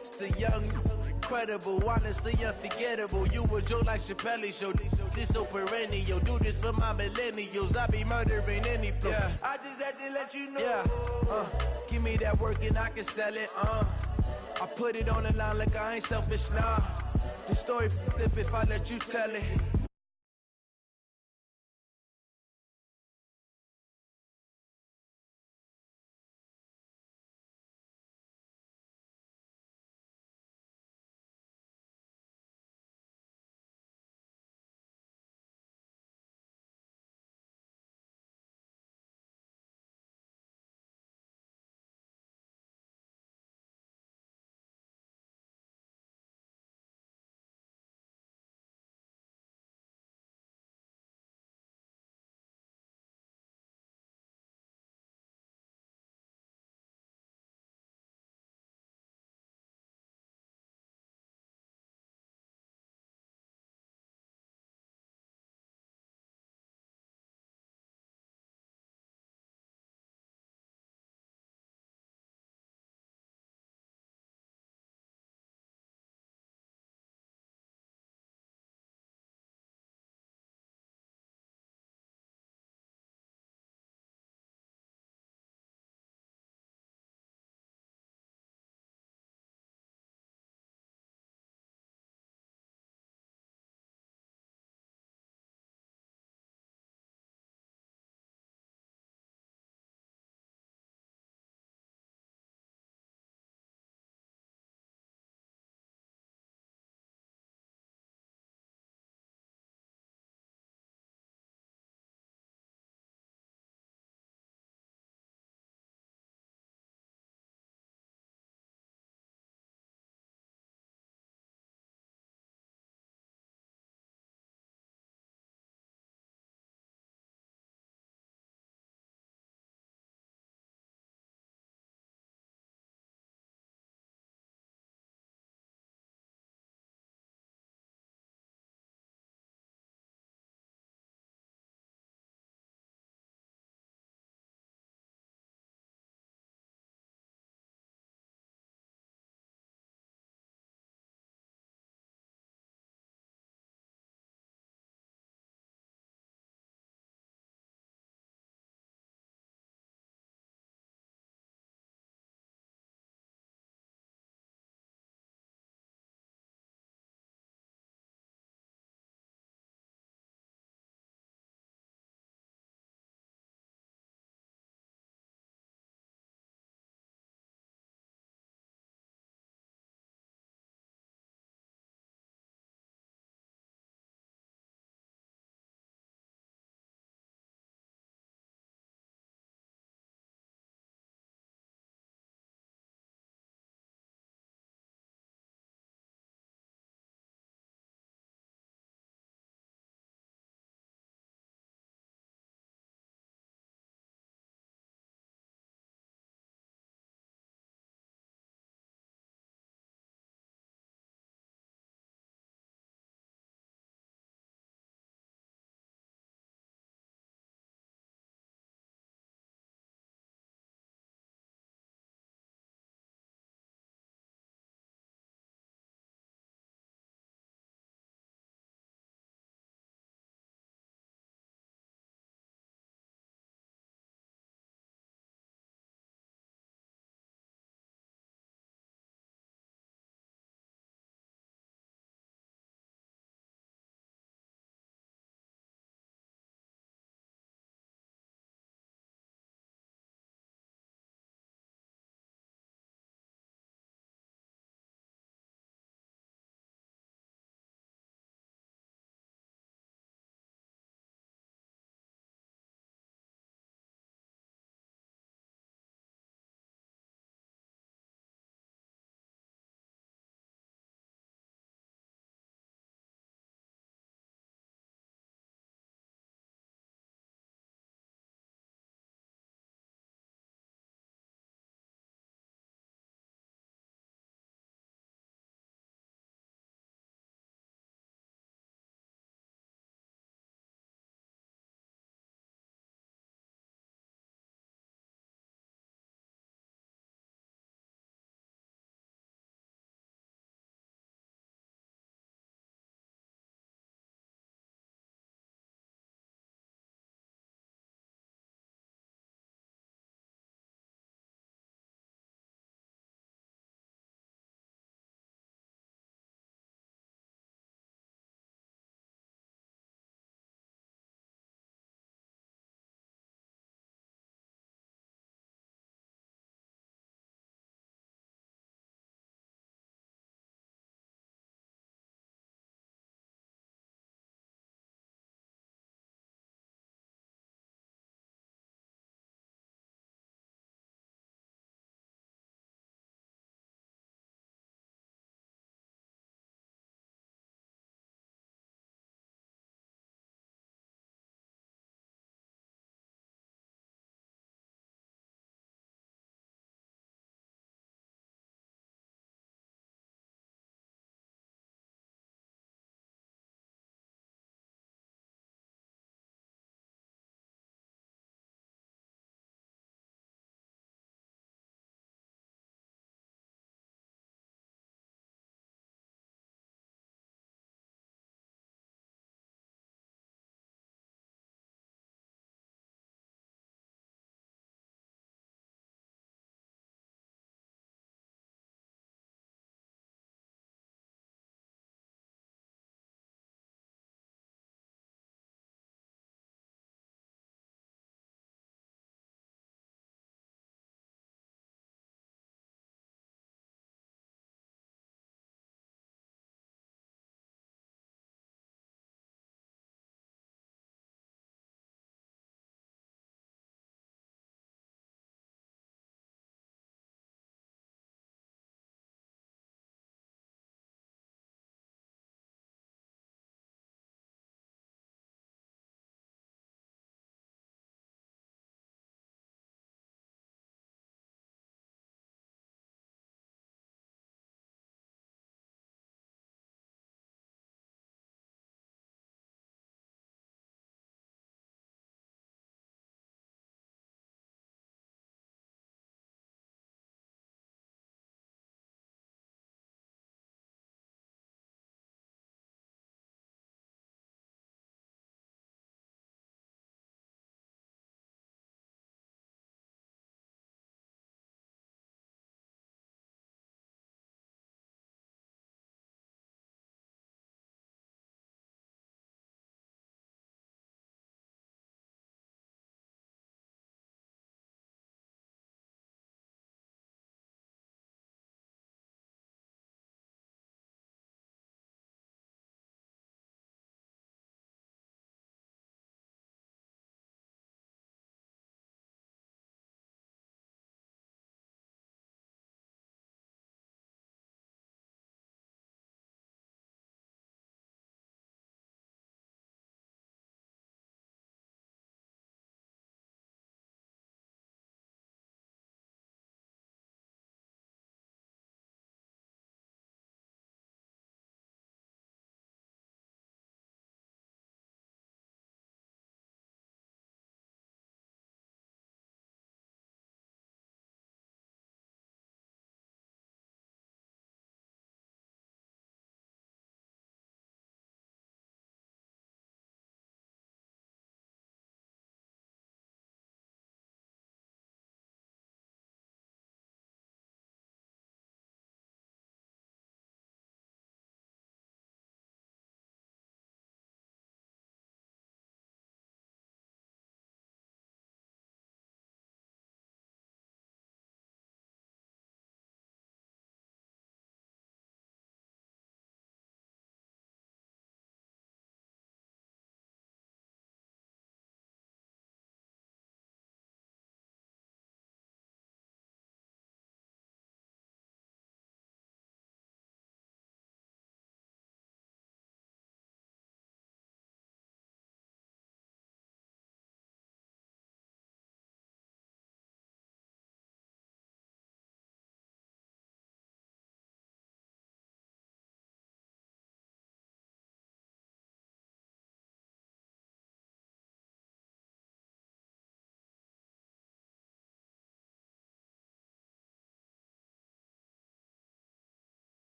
It's the young, incredible, honestly unforgettable. You a Joe like Chappelle show. This so perennial. Do this for my millennials. I be murdering any flow. Yeah. I just had to let you know. Yeah. Give me that work and I can sell it. I put it on the line like I ain't selfish, nah. The story flip if I let you tell it.